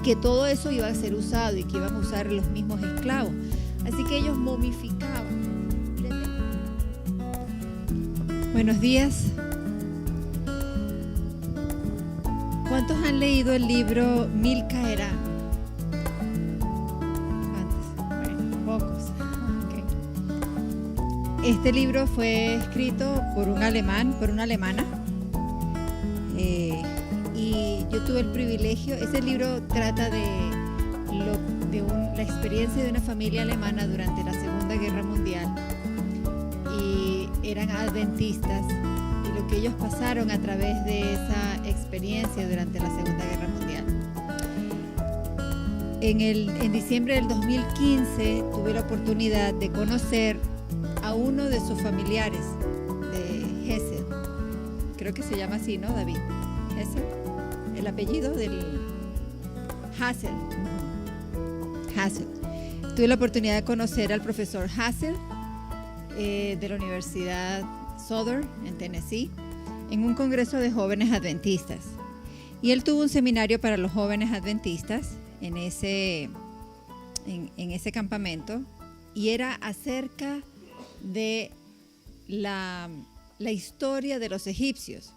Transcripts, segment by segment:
que todo eso iba a ser usado y que iban a usar los mismos esclavos. Así que ellos momificaban. Buenos días. ¿Cuántos han leído el libro Mil Caerán? ¿Cuántos? Bueno, pocos. Okay. Este libro fue escrito por un alemán, por una alemana. Y yo tuve el privilegio, ese libro trata de la experiencia de una familia alemana durante la Segunda Guerra Mundial. Y eran adventistas, y lo que ellos pasaron a través de esa experiencia durante la Segunda Guerra Mundial. En diciembre del 2015 tuve la oportunidad de conocer a uno de sus familiares de Hessel. Creo que se llama así, ¿no, David? Hessel, el apellido del Hassel. Hassel. Tuve la oportunidad de conocer al profesor Hassel de la Universidad Southern en Tennessee en un congreso de jóvenes adventistas. Y él tuvo un seminario para los jóvenes adventistas en ese campamento, y era acerca de la historia de los egipcios.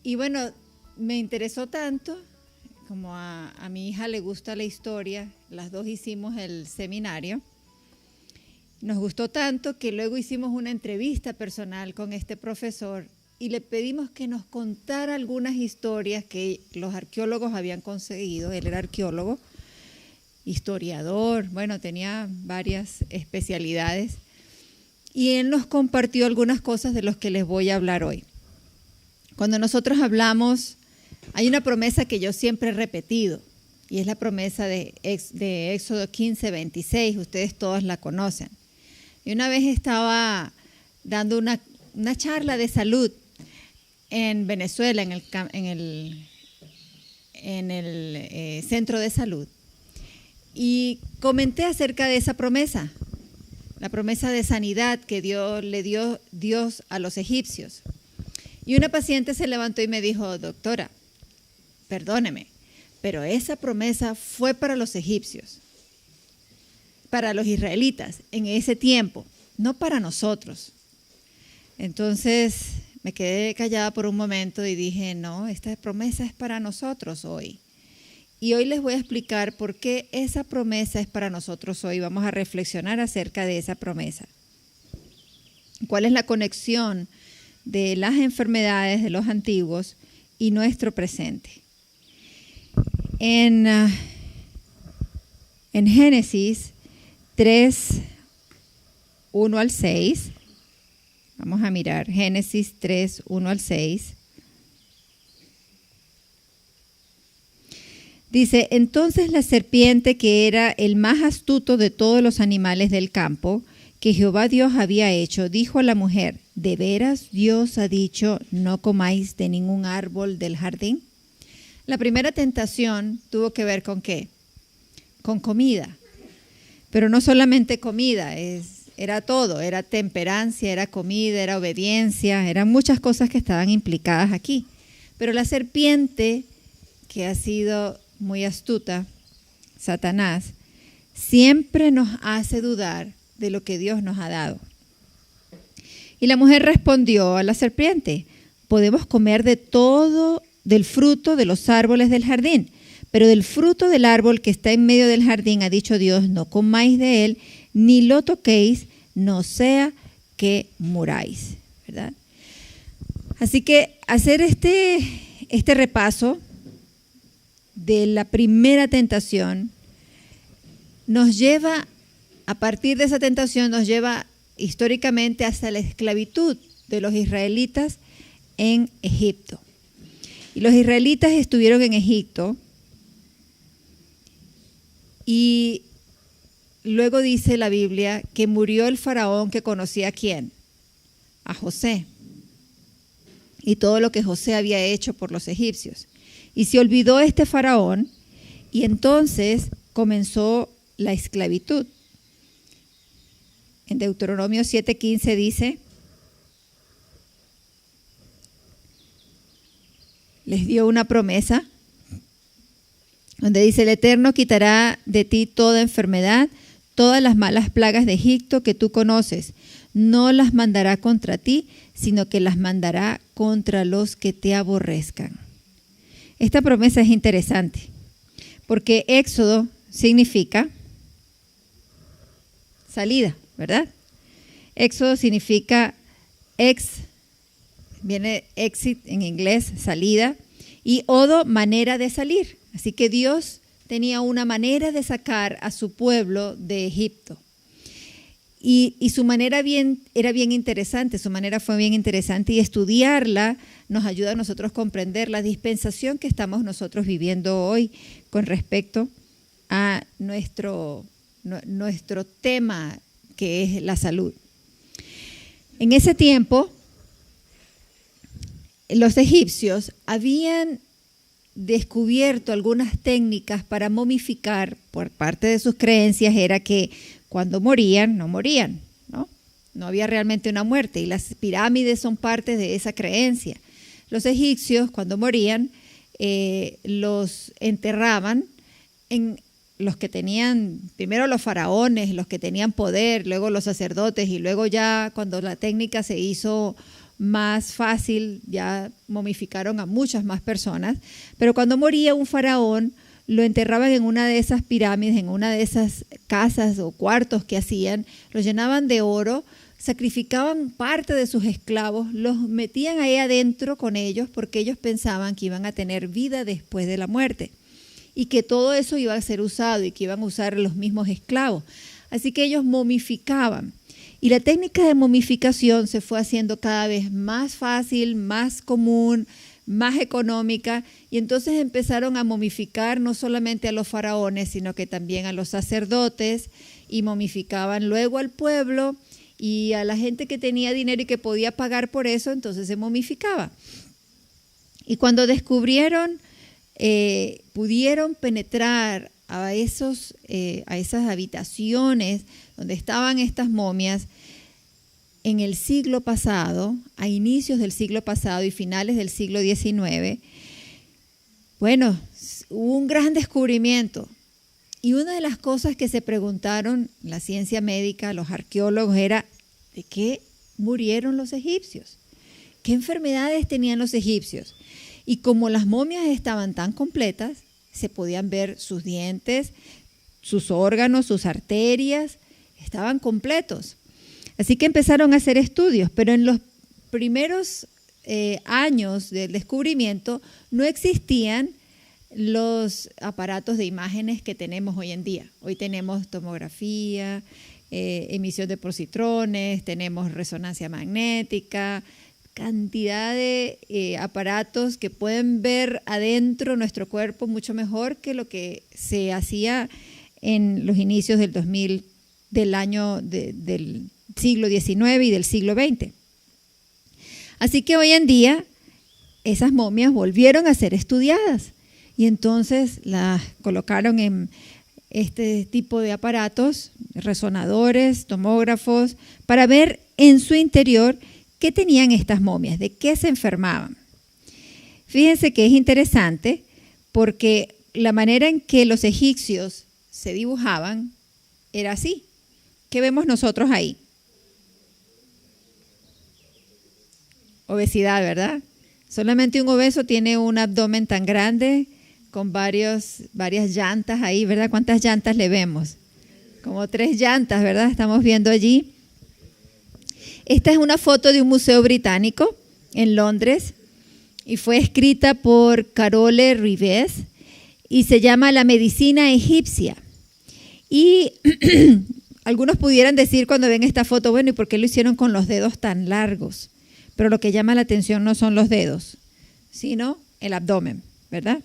Y bueno, me interesó tanto, como a mi hija le gusta la historia, las dos hicimos el seminario. Nos gustó tanto que luego hicimos una entrevista personal con este profesor y le pedimos que nos contara algunas historias que los arqueólogos habían conseguido. Él era arqueólogo, historiador, bueno, tenía varias especialidades. Y él nos compartió algunas cosas de las que les voy a hablar hoy. Cuando nosotros hablamos, hay una promesa que yo siempre he repetido, y es la promesa de Éxodo 15:26, ustedes todos la conocen. Y una vez estaba dando una charla de salud en Venezuela, en el centro de salud, y comenté acerca de esa promesa, la promesa de sanidad que le dio Dios a los egipcios. Y una paciente se levantó y me dijo: doctora, perdóneme, pero esa promesa fue para los egipcios, para los israelitas en ese tiempo, no para nosotros. Entonces me quedé callada por un momento y dije: no, esta promesa es para nosotros hoy. Y hoy les voy a explicar por qué esa promesa es para nosotros hoy. Vamos a reflexionar acerca de esa promesa. ¿Cuál es la conexión de las enfermedades de los antiguos y nuestro presente? En Génesis 3, 1 al 6, vamos a mirar Génesis 3, 1 al 6. Dice: entonces la serpiente, que era el más astuto de todos los animales del campo que Jehová Dios había hecho, dijo a la mujer: ¿de veras Dios ha dicho, no comáis de ningún árbol del jardín? La primera tentación tuvo que ver ¿con qué? Con comida. Pero no solamente comida, era todo, era temperancia, era comida, era obediencia, eran muchas cosas que estaban implicadas aquí. Pero la serpiente, que ha sido muy astuta, Satanás, siempre nos hace dudar de lo que Dios nos ha dado. Y la mujer respondió a la serpiente: podemos comer de todo del fruto de los árboles del jardín, pero del fruto del árbol que está en medio del jardín ha dicho Dios: no comáis de él, ni lo toquéis, no sea que muráis, ¿verdad? Así que hacer este repaso de la primera tentación nos lleva, a partir de esa tentación, nos lleva históricamente hasta la esclavitud de los israelitas en Egipto. Y los israelitas estuvieron en Egipto, y luego dice la Biblia que murió el faraón que conocía ¿a quién? A José. Y todo lo que José había hecho por los egipcios. Y se olvidó este faraón, y entonces comenzó la esclavitud. En Deuteronomio 7:15 dice: les dio una promesa donde dice: el Eterno quitará de ti toda enfermedad, todas las malas plagas de Egipto que tú conoces. No las mandará contra ti, sino que las mandará contra los que te aborrezcan. Esta promesa es interesante, porque Éxodo significa salida, ¿verdad? Éxodo significa viene exit en inglés, salida, y odo, manera de salir. Así que Dios tenía una manera de sacar a su pueblo de Egipto. Y su manera era bien interesante, su manera fue bien interesante, y estudiarla nos ayuda a nosotros a comprender la dispensación que estamos nosotros viviendo hoy con respecto a nuestro tema, que es la salud. En ese tiempo, los egipcios habían descubierto algunas técnicas para momificar. Por parte de sus creencias era que cuando morían, no morían, ¿no? No había realmente una muerte, y las pirámides son parte de esa creencia. Los egipcios, cuando morían, los enterraban en los que tenían, primero los faraones, los que tenían poder, luego los sacerdotes, y luego ya cuando la técnica se hizo más fácil, ya momificaron a muchas más personas. Pero cuando moría un faraón, lo enterraban en una de esas pirámides, en una de esas casas o cuartos que hacían, los llenaban de oro, sacrificaban parte de sus esclavos, los metían ahí adentro con ellos, porque ellos pensaban que iban a tener vida después de la muerte y que todo eso iba a ser usado y que iban a usar los mismos esclavos. Así que ellos momificaban. Y la técnica de momificación se fue haciendo cada vez más fácil, más común, más económica, y entonces empezaron a momificar no solamente a los faraones, sino que también a los sacerdotes, y momificaban luego al pueblo y a la gente que tenía dinero y que podía pagar por eso, entonces se momificaba. Y cuando descubrieron, pudieron penetrar a esas habitaciones donde estaban estas momias en el siglo pasado, a inicios del siglo pasado y finales del siglo XIX, bueno, hubo un gran descubrimiento. Y una de las cosas que se preguntaron la ciencia médica, los arqueólogos, era: ¿de qué murieron los egipcios? ¿Qué enfermedades tenían los egipcios? Y como las momias estaban tan completas, se podían ver sus dientes, sus órganos, sus arterias, estaban completos. Así que empezaron a hacer estudios, pero en los primeros años del descubrimiento no existían los aparatos de imágenes que tenemos hoy en día. Hoy tenemos tomografía, emisión de positrones, tenemos resonancia magnética, cantidad de aparatos que pueden ver adentro nuestro cuerpo mucho mejor que lo que se hacía en los inicios del siglo XIX y del siglo XX. Así que hoy en día esas momias volvieron a ser estudiadas, y entonces las colocaron en este tipo de aparatos, resonadores, tomógrafos, para ver en su interior qué tenían estas momias, de qué se enfermaban. Fíjense que es interesante, porque la manera en que los egipcios se dibujaban era así. ¿Qué vemos nosotros ahí? Obesidad, ¿verdad? Solamente un obeso tiene un abdomen tan grande, con varias llantas ahí, ¿verdad? ¿Cuántas llantas le vemos? Como 3 llantas, ¿verdad? Estamos viendo allí. Esta es una foto de un museo británico en Londres y fue escrita por Carole Rives y se llama La medicina egipcia. Y algunos pudieran decir cuando ven esta foto: bueno, ¿y por qué lo hicieron con los dedos tan largos? Pero lo que llama la atención no son los dedos, sino el abdomen, ¿verdad?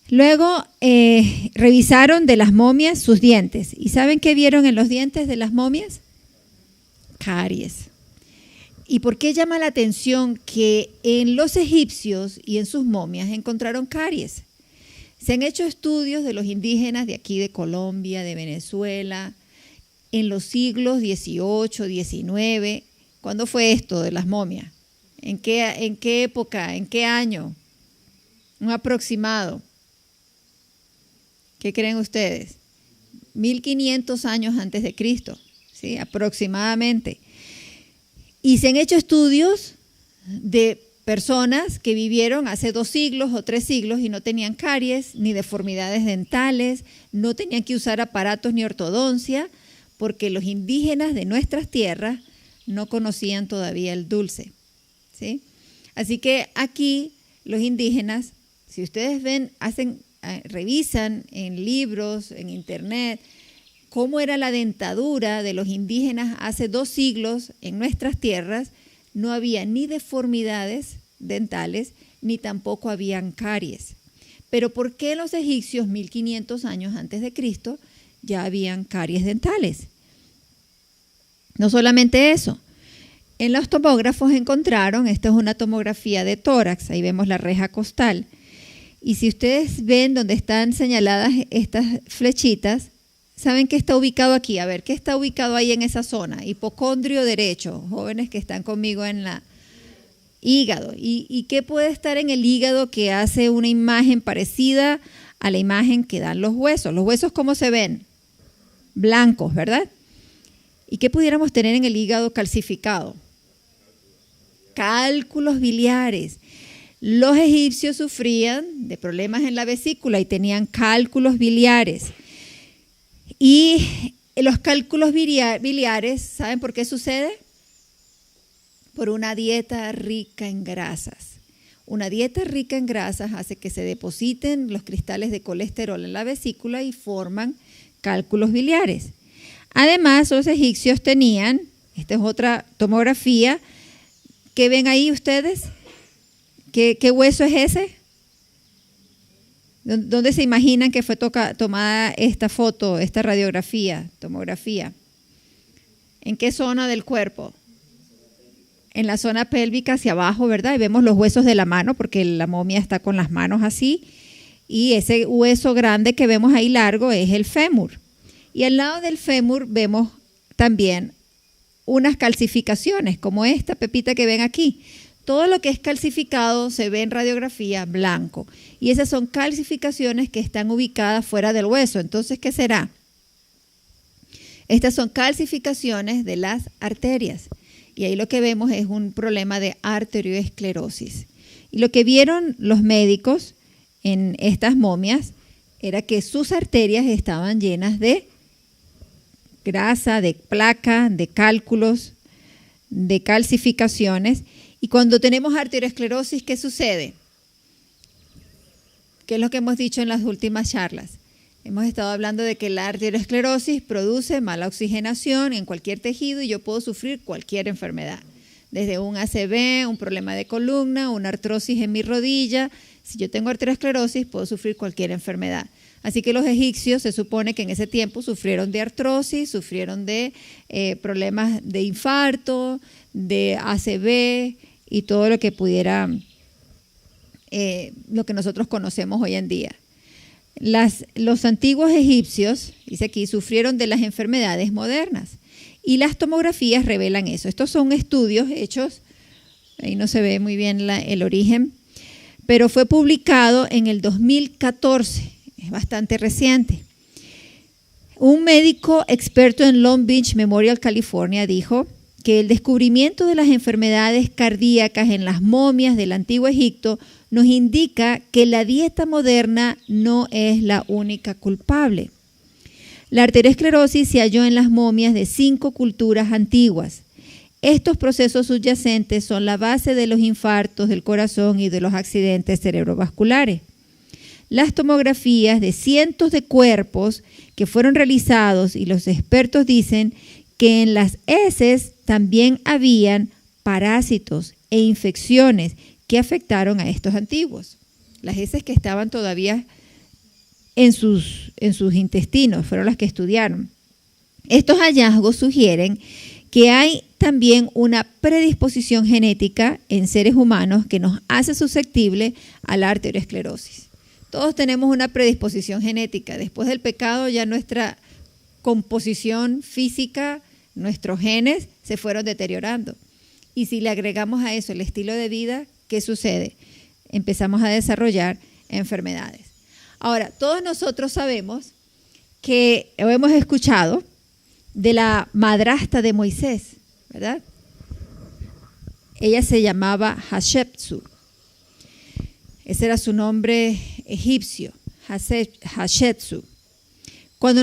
Luego revisaron de las momias sus dientes. ¿Y saben qué vieron en los dientes de las momias? Caries. ¿Y por qué llama la atención que en los egipcios y en sus momias encontraron caries? Se han hecho estudios de los indígenas de aquí, de Colombia, de Venezuela, en los siglos XVIII, XIX. ¿Cuándo fue esto de las momias? ¿En qué época? ¿En qué año? Un aproximado. ¿Qué creen ustedes? 1500 años antes de Cristo, ¿sí? Aproximadamente. Y se han hecho estudios de personas que vivieron hace 2 siglos o 3 siglos y no tenían caries ni deformidades dentales, no tenían que usar aparatos ni ortodoncia, porque los indígenas de nuestras tierras no conocían todavía el dulce, ¿sí? Así que aquí los indígenas, si ustedes ven, revisan en libros, en internet, cómo era la dentadura de los indígenas hace 2 siglos en nuestras tierras, no había ni deformidades dentales, ni tampoco habían caries. Pero ¿por qué los egipcios, 1500 años antes de Cristo, ya habían caries dentales? No solamente eso. En los tomógrafos encontraron, esta es una tomografía de tórax, ahí vemos la reja costal, y si ustedes ven donde están señaladas estas flechitas, ¿saben qué está ubicado aquí? A ver, ¿qué está ubicado ahí en esa zona? Hipocondrio derecho, jóvenes que están conmigo en la hígado. ¿Y qué puede estar en el hígado que hace una imagen parecida a la imagen que dan los huesos? ¿Los huesos cómo se ven? Blancos, ¿verdad? ¿Y qué pudiéramos tener en el hígado calcificado? Cálculos biliares. Los egipcios sufrían de problemas en la vesícula y tenían cálculos biliares. Y los cálculos biliares, ¿saben por qué sucede? Por una dieta rica en grasas. Una dieta rica en grasas hace que se depositen los cristales de colesterol en la vesícula y forman cálculos biliares. Además, los egipcios tenían, esta es otra tomografía, ¿qué ven ahí ustedes? ¿Qué hueso es ese? ¿Dónde se imaginan que fue tomada esta foto, esta radiografía, tomografía? ¿En qué zona del cuerpo? En la zona pélvica hacia abajo, ¿verdad? Y vemos los huesos de la mano, porque la momia está con las manos así. Y ese hueso grande que vemos ahí largo es el fémur. Y al lado del fémur vemos también unas calcificaciones, como esta pepita que ven aquí. Todo lo que es calcificado se ve en radiografía blanco. Y esas son calcificaciones que están ubicadas fuera del hueso. Entonces, ¿qué será? Estas son calcificaciones de las arterias. Y ahí lo que vemos es un problema de arterioesclerosis. Y lo que vieron los médicos en estas momias era que sus arterias estaban llenas de grasa, de placa, de cálculos, de calcificaciones. Y cuando tenemos arteriosclerosis, ¿qué sucede? ¿Qué es lo que hemos dicho en las últimas charlas? Hemos estado hablando de que la arteriosclerosis produce mala oxigenación en cualquier tejido y yo puedo sufrir cualquier enfermedad. Desde un ACV, un problema de columna, una artrosis en mi rodilla. Si yo tengo arteriosclerosis, puedo sufrir cualquier enfermedad. Así que los egipcios se supone que en ese tiempo sufrieron de artrosis, sufrieron de problemas de infarto, de ACV y todo lo que pudiera, lo que nosotros conocemos hoy en día. Los antiguos egipcios, dice aquí, sufrieron de las enfermedades modernas y las tomografías revelan eso. Estos son estudios hechos, ahí no se ve muy bien el origen, pero fue publicado en el 2014, es bastante reciente. Un médico experto en Long Beach Memorial, California, dijo que el descubrimiento de las enfermedades cardíacas en las momias del Antiguo Egipto nos indica que la dieta moderna no es la única culpable. La arteriosclerosis se halló en las momias de 5 culturas antiguas. Estos procesos subyacentes son la base de los infartos del corazón y de los accidentes cerebrovasculares. Las tomografías de cientos de cuerpos que fueron realizados y los expertos dicen que en las heces también habían parásitos e infecciones que afectaron a estos antiguos. Las heces que estaban todavía en sus intestinos fueron las que estudiaron. Estos hallazgos sugieren que hay también una predisposición genética en seres humanos que nos hace susceptible a la arteriosclerosis. Todos tenemos una predisposición genética. Después del pecado ya nuestra composición física, nuestros genes se fueron deteriorando. Y si le agregamos a eso el estilo de vida, ¿qué sucede? Empezamos a desarrollar enfermedades. Ahora, todos nosotros sabemos que o hemos escuchado de la madrastra de Moisés, ¿verdad? Ella se llamaba Hatshepsut. Ese era su nombre egipcio, Hatshepsut. Cuando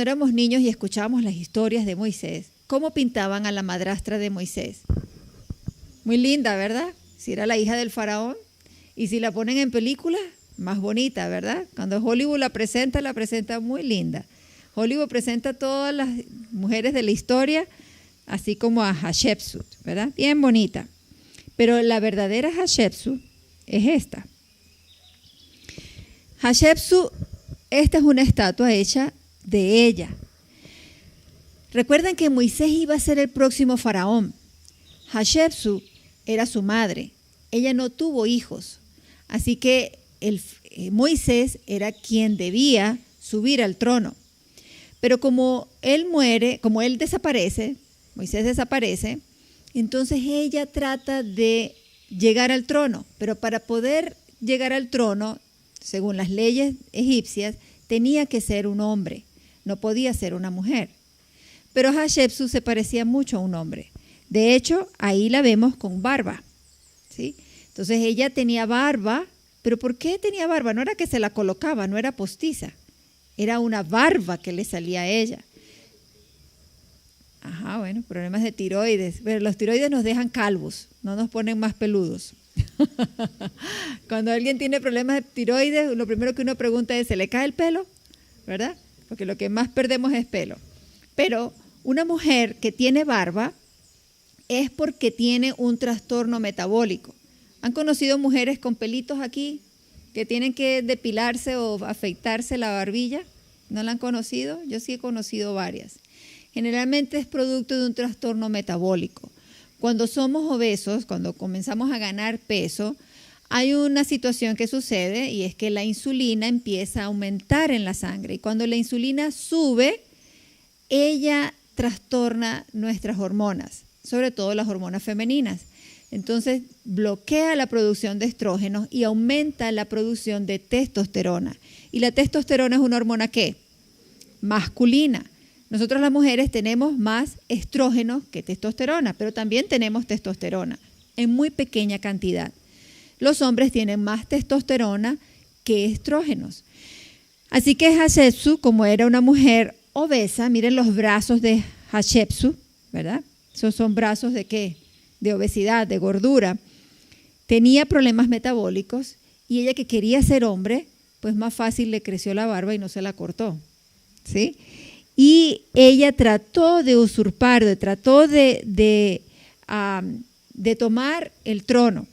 éramos niños y escuchábamos las historias de Moisés, ¿cómo pintaban a la madrastra de Moisés? Muy linda, ¿verdad? Si era la hija del faraón. Y si la ponen en película, más bonita, ¿verdad? Cuando Hollywood la presenta muy linda. Hollywood presenta a todas las mujeres de la historia, así como a Hatshepsut, ¿verdad? Bien bonita. Pero la verdadera Hatshepsut es esta. Hatshepsut, esta es una estatua hecha de ella. Recuerden que Moisés iba a ser el próximo faraón. Hatshepsut era su madre. Ella no tuvo hijos. Así que Moisés era quien debía subir al trono. Pero como él muere, como él desaparece, Moisés desaparece, entonces ella trata de llegar al trono. Pero para poder llegar al trono, según las leyes egipcias, tenía que ser un hombre, no podía ser una mujer. Pero Hatshepsut se parecía mucho a un hombre. De hecho, ahí la vemos con barba, ¿sí? Entonces ella tenía barba, pero ¿por qué tenía barba? No era que se la colocaba, no era postiza, era una barba que le salía a ella. Ajá, bueno, problemas de tiroides. Pero los tiroides nos dejan calvos, no nos ponen más peludos. Cuando alguien tiene problemas de tiroides, lo primero que uno pregunta es, ¿se le cae el pelo? ¿Verdad? Porque lo que más perdemos es pelo. Pero una mujer que tiene barba es porque tiene un trastorno metabólico. ¿Han conocido mujeres con pelitos aquí que tienen que depilarse o afeitarse la barbilla? ¿No la han conocido? Yo sí he conocido varias. Generalmente es producto de un trastorno metabólico. Cuando somos obesos, cuando comenzamos a ganar peso, hay una situación que sucede y es que la insulina empieza a aumentar en la sangre. Y cuando la insulina sube, ella trastorna nuestras hormonas, sobre todo las hormonas femeninas. Entonces bloquea la producción de estrógenos y aumenta la producción de testosterona. Y la testosterona es una hormona ¿qué? Masculina. Nosotros las mujeres tenemos más estrógenos que testosterona, pero también tenemos testosterona en muy pequeña cantidad. Los hombres tienen más testosterona que estrógenos. Así que Hatshepsut, como era una mujer obesa, miren los brazos de Hatshepsut, ¿verdad? Esos son brazos de ¿qué? De obesidad, de gordura. Tenía problemas metabólicos y ella que quería ser hombre, pues más fácil le creció la barba y no se la cortó, ¿sí? Y ella trató de usurpar, trató de tomar el trono.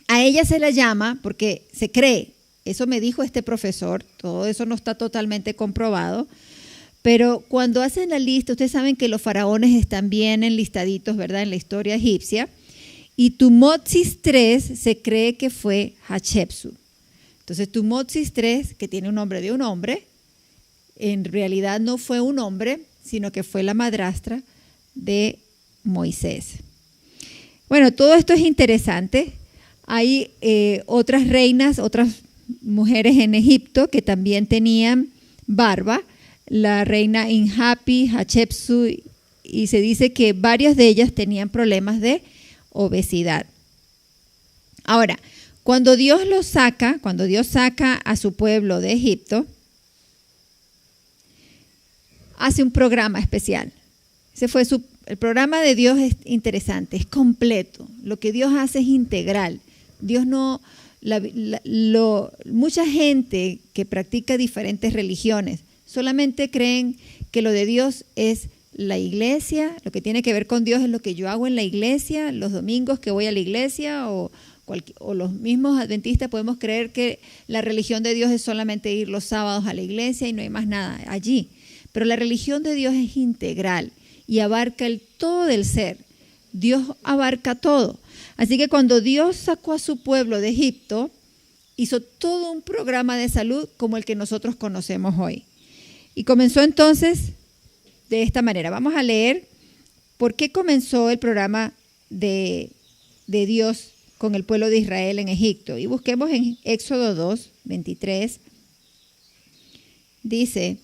A ella se la llama, porque se cree, eso me dijo este profesor, todo eso no está totalmente comprobado, pero cuando hacen la lista, ustedes saben que los faraones están bien enlistaditos, ¿verdad?, en la historia egipcia, y Thutmose III se cree que fue Hatshepsut. Entonces Thutmose III, que tiene un nombre de un hombre, en realidad no fue un hombre, sino que fue la madrastra de Moisés. Bueno, todo esto es interesante. Hay otras reinas, otras mujeres en Egipto que también tenían barba. La reina Inhapi, Hatshepsut, y se dice que varias de ellas tenían problemas de obesidad. Ahora, cuando Dios saca a su pueblo de Egipto, hace un programa especial. El programa de Dios es interesante, es completo. Lo que Dios hace es integral. Dios no, mucha gente que practica diferentes religiones solamente creen que lo de Dios es la iglesia, lo que tiene que ver con Dios es lo que yo hago en la iglesia, los domingos que voy a la iglesia o los mismos adventistas podemos creer que la religión de Dios es solamente ir los sábados a la iglesia y no hay más nada allí. Pero la religión de Dios es integral y abarca el todo del ser. Dios abarca todo. Así que cuando Dios sacó a su pueblo de Egipto, hizo todo un programa de salud como el que nosotros conocemos hoy. Y comenzó entonces de esta manera. Vamos a leer por qué comenzó el programa de Dios con el pueblo de Israel en Egipto. Y busquemos en Éxodo 2, 23 dice: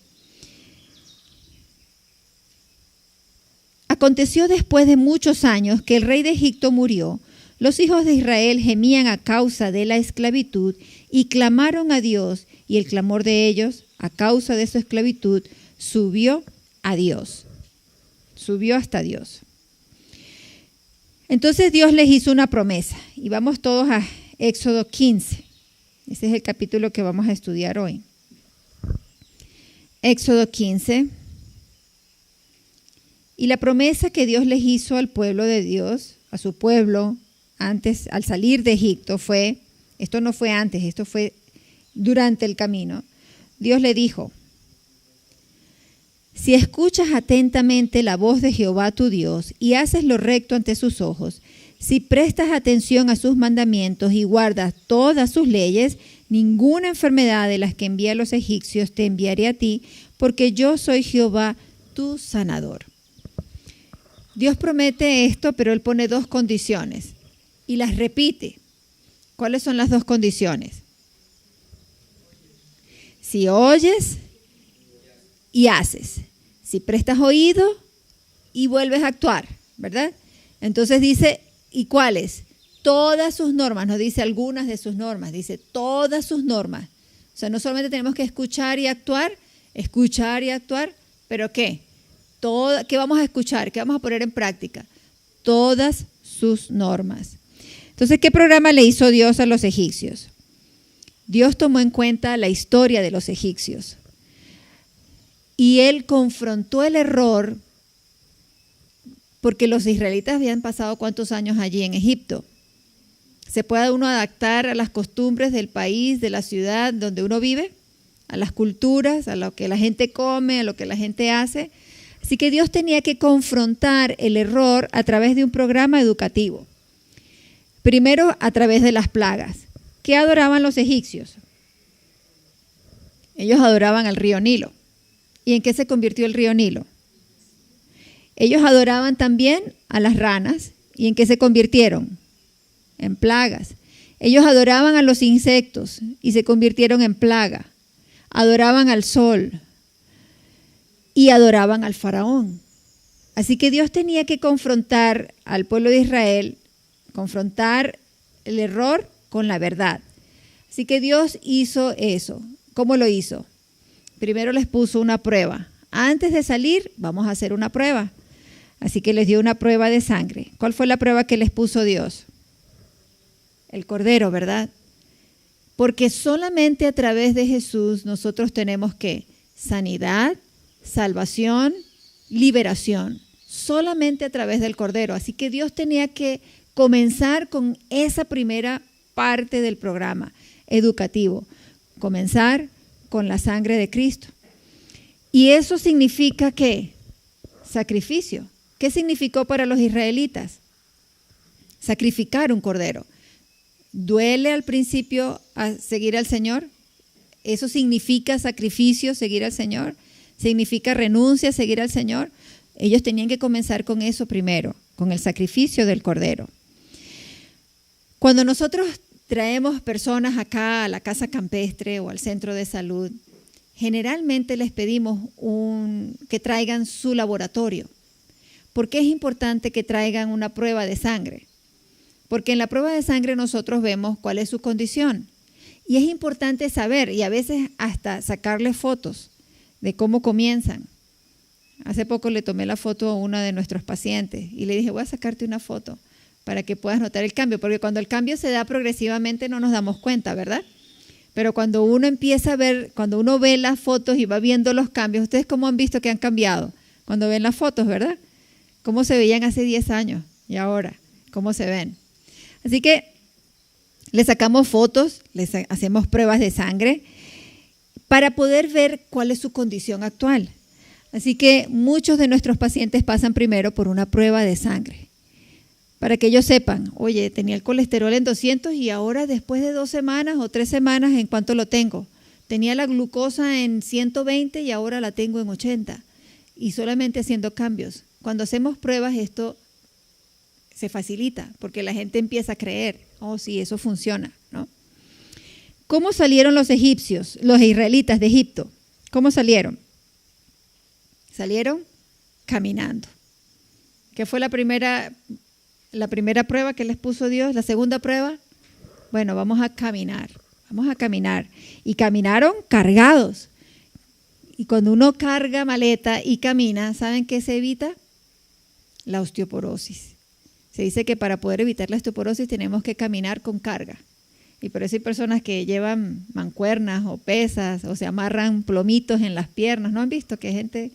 aconteció después de muchos años que el rey de Egipto murió. Los hijos de Israel gemían a causa de la esclavitud y clamaron a Dios, y el clamor de ellos a causa de su esclavitud subió a Dios. Subió hasta Dios. Entonces Dios les hizo una promesa. Y vamos todos a Éxodo 15. Ese es el capítulo que vamos a estudiar hoy. Éxodo 15. Y la promesa que Dios les hizo al pueblo de Dios, a su pueblo, antes, al salir de Egipto, fue, esto no fue antes, esto fue durante el camino. Dios le dijo: si escuchas atentamente la voz de Jehová tu Dios y haces lo recto ante sus ojos, si prestas atención a sus mandamientos y guardas todas sus leyes, ninguna enfermedad de las que envía a los egipcios te enviaré a ti, porque yo soy Jehová tu sanador. Dios promete esto, pero Él pone dos condiciones y las repite. ¿Cuáles son las dos condiciones? Si oyes y haces, si prestas oído y vuelves a actuar, ¿verdad? Entonces dice, ¿y cuáles? Todas sus normas, no dice algunas de sus normas, dice todas sus normas. O sea, no solamente tenemos que escuchar y actuar, pero ¿qué? ¿Qué vamos a escuchar? ¿Qué vamos a poner en práctica? Todas sus normas. Entonces, ¿qué programa le hizo Dios a los egipcios? Dios tomó en cuenta la historia de los egipcios y Él confrontó el error, porque los israelitas habían pasado ¿cuántos años allí en Egipto? ¿Se puede uno adaptar a las costumbres del país, de la ciudad donde uno vive? A las culturas, a lo que la gente come, a lo que la gente hace. Así que Dios tenía que confrontar el error a través de un programa educativo. Primero, a través de las plagas. ¿Qué adoraban los egipcios? Ellos adoraban al río Nilo. ¿Y en qué se convirtió el río Nilo? Ellos adoraban también a las ranas. ¿Y en qué se convirtieron? En plagas. Ellos adoraban a los insectos y se convirtieron en plaga. Adoraban al sol y adoraban al faraón. Así que Dios tenía que confrontar al pueblo de Israel, confrontar el error con la verdad. Así que Dios hizo eso. ¿Cómo lo hizo? Primero les puso una prueba. Antes de salir, vamos a hacer una prueba. Así que les dio una prueba de sangre. ¿Cuál fue la prueba que les puso Dios? El cordero, ¿verdad? Porque solamente a través de Jesús nosotros tenemos ¿qué? Sanidad, salvación, liberación. Solamente a través del cordero. Así que Dios tenía que comenzar con esa primera parte del programa educativo. Comenzar con la sangre de Cristo. Y eso significa ¿qué? Sacrificio. ¿Qué significó para los israelitas? Sacrificar un cordero. ¿Duele al principio a seguir al Señor? ¿Eso significa sacrificio, seguir al Señor? ¿Significa renuncia, seguir al Señor? Ellos tenían que comenzar con eso primero, con el sacrificio del cordero. Cuando nosotros traemos personas acá a la casa campestre o al centro de salud, generalmente les pedimos que traigan su laboratorio. ¿Por qué es importante que traigan una prueba de sangre? Porque en la prueba de sangre nosotros vemos cuál es su condición. Y es importante saber, y a veces hasta sacarle fotos de cómo comienzan. Hace poco le tomé la foto a uno de nuestros pacientes y le dije, voy a sacarte una foto para que puedas notar el cambio, porque cuando el cambio se da progresivamente no nos damos cuenta, ¿verdad? Pero cuando uno empieza a ver, cuando uno ve las fotos y va viendo los cambios, ¿ustedes cómo han visto que han cambiado? Cuando ven las fotos, ¿verdad? ¿Cómo se veían hace 10 años y ahora? ¿Cómo se ven? Así que le sacamos fotos, les hacemos pruebas de sangre para poder ver cuál es su condición actual. Así que muchos de nuestros pacientes pasan primero por una prueba de sangre para que ellos sepan, oye, tenía el colesterol en 200 y ahora después de 2 semanas o 3 semanas, ¿en cuánto lo tengo? Tenía la glucosa en 120 y ahora la tengo en 80 y solamente haciendo cambios. Cuando hacemos pruebas esto se facilita porque la gente empieza a creer, oh sí, eso funciona, ¿no? ¿Cómo salieron los egipcios, los israelitas de Egipto? ¿Cómo salieron? Salieron caminando. ¿Qué fue la primera prueba que les puso Dios? La segunda prueba, bueno, vamos a caminar. Y caminaron cargados. Y cuando uno carga maleta y camina, ¿saben qué se evita? La osteoporosis. Se dice que para poder evitar la osteoporosis tenemos que caminar con carga. Y por eso hay personas que llevan mancuernas o pesas o se amarran plomitos en las piernas. ¿No han visto que gente?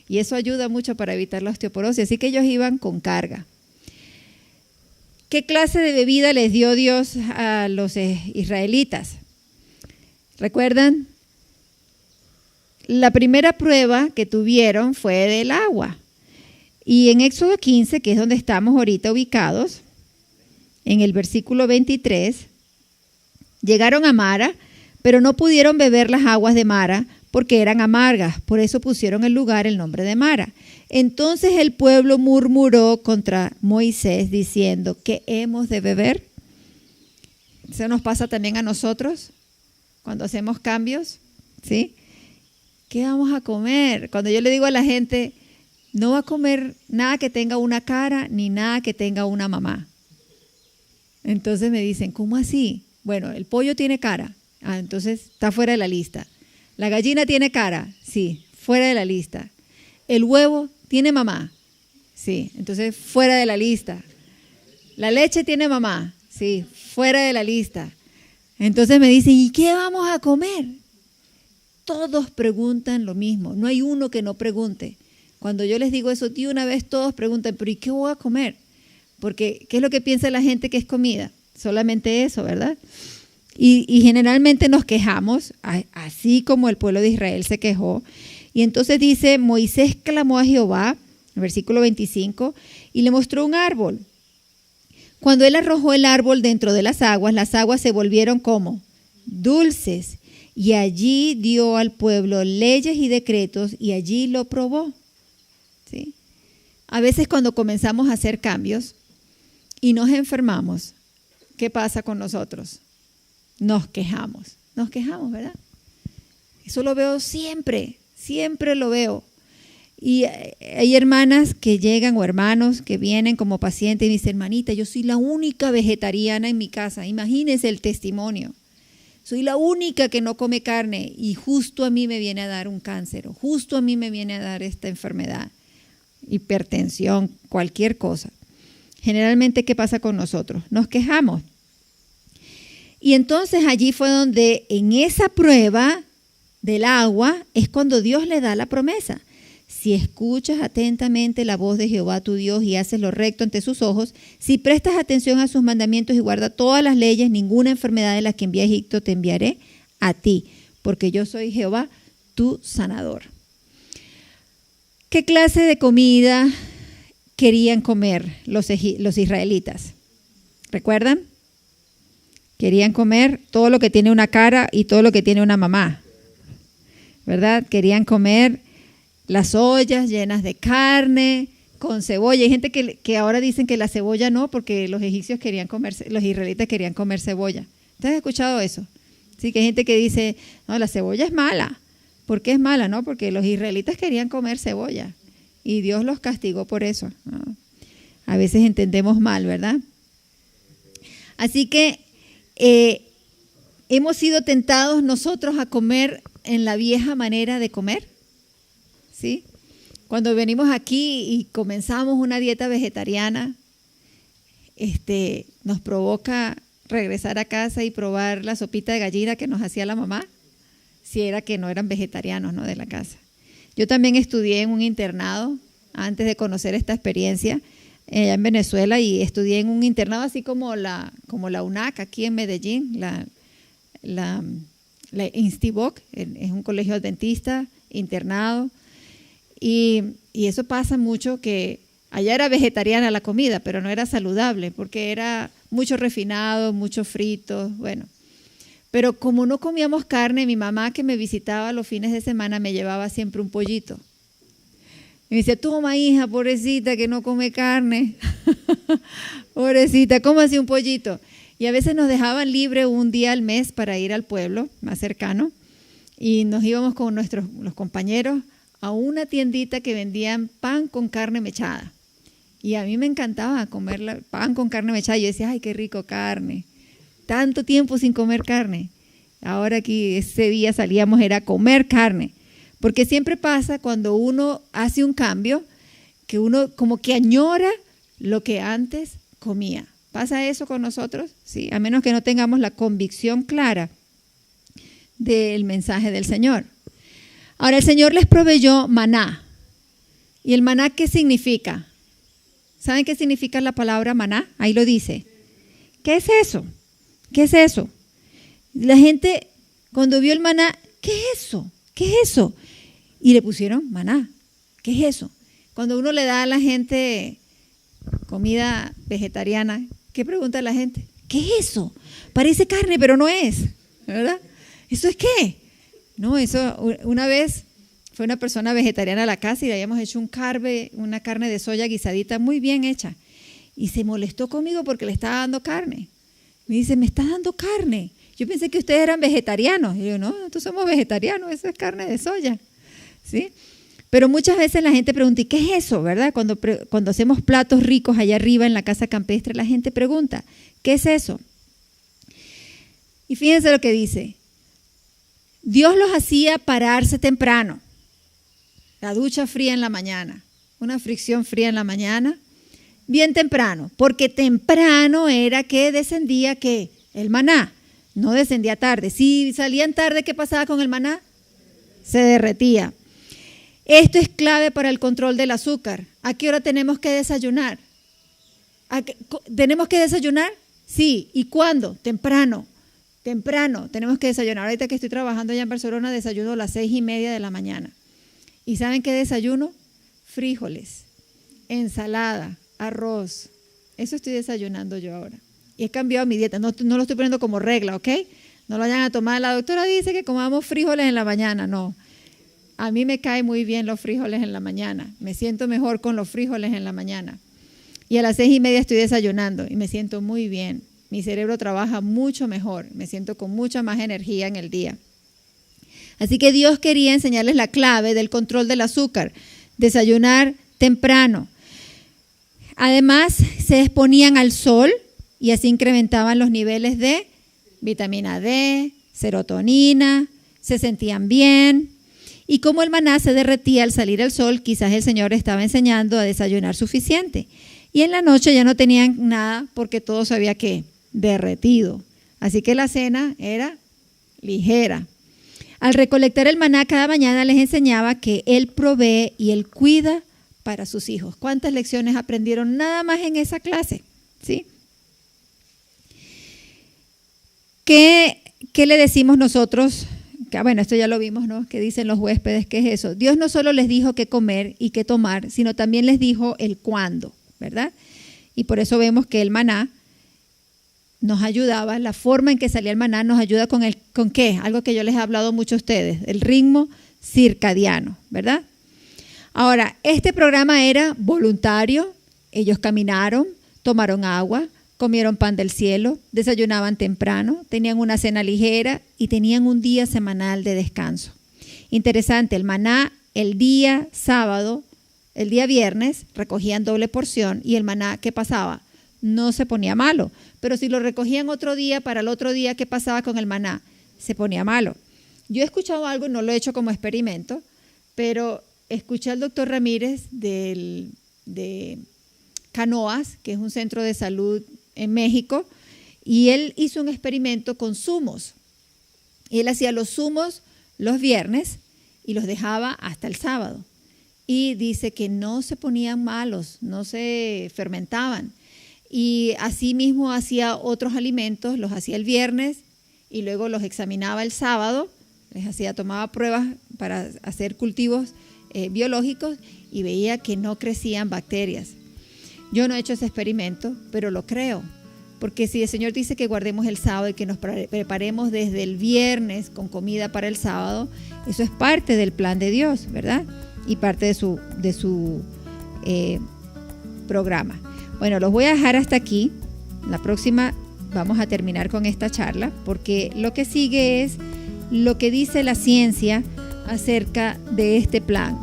Y eso ayuda mucho para evitar la osteoporosis. Así que ellos iban con carga. ¿Qué clase de bebida les dio Dios a los israelitas? ¿Recuerdan? La primera prueba que tuvieron fue del agua. Y en Éxodo 15, que es donde estamos ahorita ubicados, en el versículo 23, llegaron a Mara, pero no pudieron beber las aguas de Mara porque eran amargas. Por eso pusieron el lugar el nombre de Mara. Entonces el pueblo murmuró contra Moisés diciendo, ¿qué hemos de beber? Eso nos pasa también a nosotros cuando hacemos cambios, ¿sí? ¿Qué vamos a comer? Cuando yo le digo a la gente, no va a comer nada que tenga una cara ni nada que tenga una mamá. Entonces me dicen, ¿cómo así? Bueno, el pollo tiene cara. Entonces está fuera de la lista. La gallina tiene cara. Sí, fuera de la lista. El huevo tiene mamá. Sí, entonces fuera de la lista. La leche tiene mamá. Sí, fuera de la lista. Entonces me dicen, ¿y qué vamos a comer? Todos preguntan lo mismo. No hay uno que no pregunte. Cuando yo les digo eso, de una vez todos preguntan, ¿pero y qué voy a comer? Porque, ¿qué es lo que piensa la gente que es comida? Solamente eso, ¿verdad? Y generalmente nos quejamos, así como el pueblo de Israel se quejó. Y entonces dice, Moisés clamó a Jehová, en versículo 25, y le mostró un árbol. Cuando él arrojó el árbol dentro de las aguas se volvieron como dulces. Y allí dio al pueblo leyes y decretos y allí lo probó. ¿Sí? A veces cuando comenzamos a hacer cambios y nos enfermamos, ¿qué pasa con nosotros? Nos quejamos, ¿verdad? Eso lo veo siempre lo veo. Y hay hermanas que llegan o hermanos que vienen como pacientes y me dicen, hermanita, yo soy la única vegetariana en mi casa. Imagínense el testimonio. Soy la única que no come carne y justo a mí me viene a dar un cáncer, o justo a mí me viene a dar esta enfermedad, hipertensión, cualquier cosa. Generalmente, ¿qué pasa con nosotros? Nos quejamos. Y entonces allí fue donde en esa prueba del agua es cuando Dios le da la promesa. Si escuchas atentamente la voz de Jehová tu Dios y haces lo recto ante sus ojos, si prestas atención a sus mandamientos y guardas todas las leyes, ninguna enfermedad de las que envié a Egipto te enviaré a ti, porque yo soy Jehová, tu sanador. ¿Qué clase de comida querían comer los israelitas? ¿Recuerdan? Querían comer todo lo que tiene una cara y todo lo que tiene una mamá, ¿verdad? Querían comer las ollas llenas de carne, con cebolla. Hay gente que ahora dicen que la cebolla no, porque los egipcios los israelitas querían comer cebolla. ¿Ustedes han escuchado eso? Sí, que hay gente que dice, no, la cebolla es mala. ¿Por qué es mala? No, porque los israelitas querían comer cebolla y Dios los castigó por eso, ¿no? A veces entendemos mal, ¿verdad? Así que hemos sido tentados nosotros a comer en la vieja manera de comer, ¿sí? Cuando venimos aquí y comenzamos una dieta vegetariana, nos provoca regresar a casa y probar la sopita de gallina que nos hacía la mamá, si era que no eran vegetarianos, ¿no?, de la casa. Yo también estudié en un internado antes de conocer esta experiencia allá en Venezuela, y estudié en un internado así como la UNAC aquí en Medellín, la Instiboc, es un colegio adventista, internado, y eso pasa mucho, que allá era vegetariana la comida, pero no era saludable porque era mucho refinado, mucho frito, bueno. Pero como no comíamos carne, mi mamá, que me visitaba los fines de semana, me llevaba siempre un pollito. Y me dice, toma hija, pobrecita que no come carne, pobrecita, ¿cómo así un pollito? Y a veces nos dejaban libre un día al mes para ir al pueblo más cercano, y nos íbamos con los compañeros a una tiendita que vendían pan con carne mechada. Y a mí me encantaba comer pan con carne mechada. Yo decía, ay, qué rico carne. Tanto tiempo sin comer carne. Ahora aquí ese día salíamos era comer carne. Porque siempre pasa cuando uno hace un cambio, que uno como que añora lo que antes comía. ¿Pasa eso con nosotros? Sí, a menos que no tengamos la convicción clara del mensaje del Señor. Ahora el Señor les proveyó maná. ¿Y el maná qué significa? ¿Saben qué significa la palabra maná? Ahí lo dice. ¿Qué es eso? ¿Qué es eso? La gente cuando vio el maná, ¿qué es eso? ¿Qué es eso? Y le pusieron maná. ¿Qué es eso? Cuando uno le da a la gente comida vegetariana, ¿qué pregunta la gente? ¿Qué es eso? Parece carne, pero no es, ¿verdad? ¿Eso es qué? No, eso una vez fue una persona vegetariana a la casa y le habíamos hecho una carne de soya guisadita muy bien hecha. Y se molestó conmigo porque le estaba dando carne. Me dice, ¿me estás dando carne? Yo pensé que ustedes eran vegetarianos. Y yo, no, nosotros somos vegetarianos, eso es carne de soya. ¿Sí? Pero muchas veces la gente pregunta, ¿y qué es eso? ¿Verdad? Cuando hacemos platos ricos allá arriba en la casa campestre, la gente pregunta, ¿qué es eso? Y fíjense lo que dice. Dios los hacía pararse temprano. La ducha fría en la mañana, una fricción fría en la mañana, bien temprano, porque temprano era que descendía ¿qué? El maná, no descendía tarde. Si salían tarde, ¿qué pasaba con el maná? Se derretía. Esto es clave para el control del azúcar. ¿A qué hora tenemos que desayunar? ¿Tenemos que desayunar? Sí. ¿Y cuándo? Temprano. Temprano tenemos que desayunar. Ahorita que estoy trabajando allá en Barcelona, desayuno a las 6:30 de la mañana. ¿Y saben qué desayuno? Frijoles, ensalada, arroz. Eso estoy desayunando yo ahora. Y he cambiado mi dieta. No lo estoy poniendo como regla, ¿ok? No lo vayan a tomar. La doctora dice que comamos frijoles en la mañana. No. A mí me caen muy bien los frijoles en la mañana. Me siento mejor con los frijoles en la mañana. Y a las 6:30 estoy desayunando y me siento muy bien. Mi cerebro trabaja mucho mejor. Me siento con mucha más energía en el día. Así que Dios quería enseñarles la clave del control del azúcar. Desayunar temprano. Además, se exponían al sol y así incrementaban los niveles de vitamina D, serotonina, se sentían bien. Y como el maná se derretía al salir el sol, quizás el Señor estaba enseñando a desayunar suficiente. Y en la noche ya no tenían nada porque todo se había ¿qué? Derretido. Así que la cena era ligera. Al recolectar el maná cada mañana les enseñaba que Él provee y Él cuida para sus hijos. ¿Cuántas lecciones aprendieron nada más en esa clase? ¿Sí? ¿Qué le decimos nosotros? Bueno, esto ya lo vimos, ¿no? ¿Qué dicen los huéspedes? ¿Qué es eso? Dios no solo les dijo qué comer y qué tomar, sino también les dijo el cuándo, ¿verdad? Y por eso vemos que el maná nos ayudaba, la forma en que salía el maná nos ayuda ¿con qué? Algo que yo les he hablado mucho a ustedes, el ritmo circadiano, ¿verdad? Ahora, este programa era voluntario, ellos caminaron, tomaron agua, comieron pan del cielo, desayunaban temprano, tenían una cena ligera y tenían un día semanal de descanso. Interesante, el maná el día sábado, el día viernes recogían doble porción y el maná, ¿qué pasaba? No se ponía malo, pero si lo recogían otro día, para el otro día, ¿qué pasaba con el maná? Se ponía malo. Yo he escuchado algo, no lo he hecho como experimento, pero escuché al doctor Ramírez de Canoas, que es un centro de salud en México, y él hizo un experimento con zumos. Él hacía los zumos los viernes y los dejaba hasta el sábado. Y dice que no se ponían malos, no se fermentaban. Y así mismo hacía otros alimentos, los hacía el viernes y luego los examinaba el sábado, tomaba pruebas para hacer cultivos biológicos y veía que no crecían bacterias. Yo no he hecho ese experimento, pero lo creo, porque si el Señor dice que guardemos el sábado y que nos preparemos desde el viernes con comida para el sábado, eso es parte del plan de Dios, ¿verdad? Y parte de su programa. Bueno, los voy a dejar hasta aquí. La próxima vamos a terminar con esta charla, porque lo que sigue es lo que dice la ciencia acerca de este plan.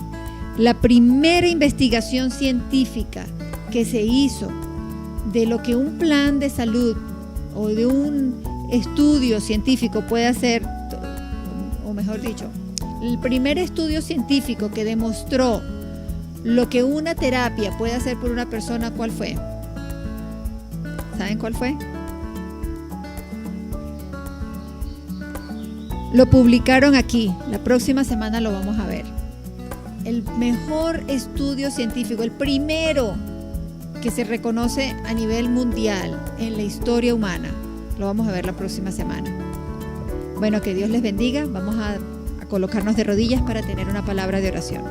La primera investigación científica que se hizo de lo que un plan de salud o de un estudio científico puede hacer, o mejor dicho, el primer estudio científico que demostró lo que una terapia puede hacer por una persona, ¿cuál fue? ¿Saben cuál fue? Lo publicaron aquí. La próxima semana lo vamos a ver. El mejor estudio científico, el primero que se reconoce a nivel mundial en la historia humana. Lo vamos a ver la próxima semana. Bueno, que Dios les bendiga. Vamos a colocarnos de rodillas para tener una palabra de oración.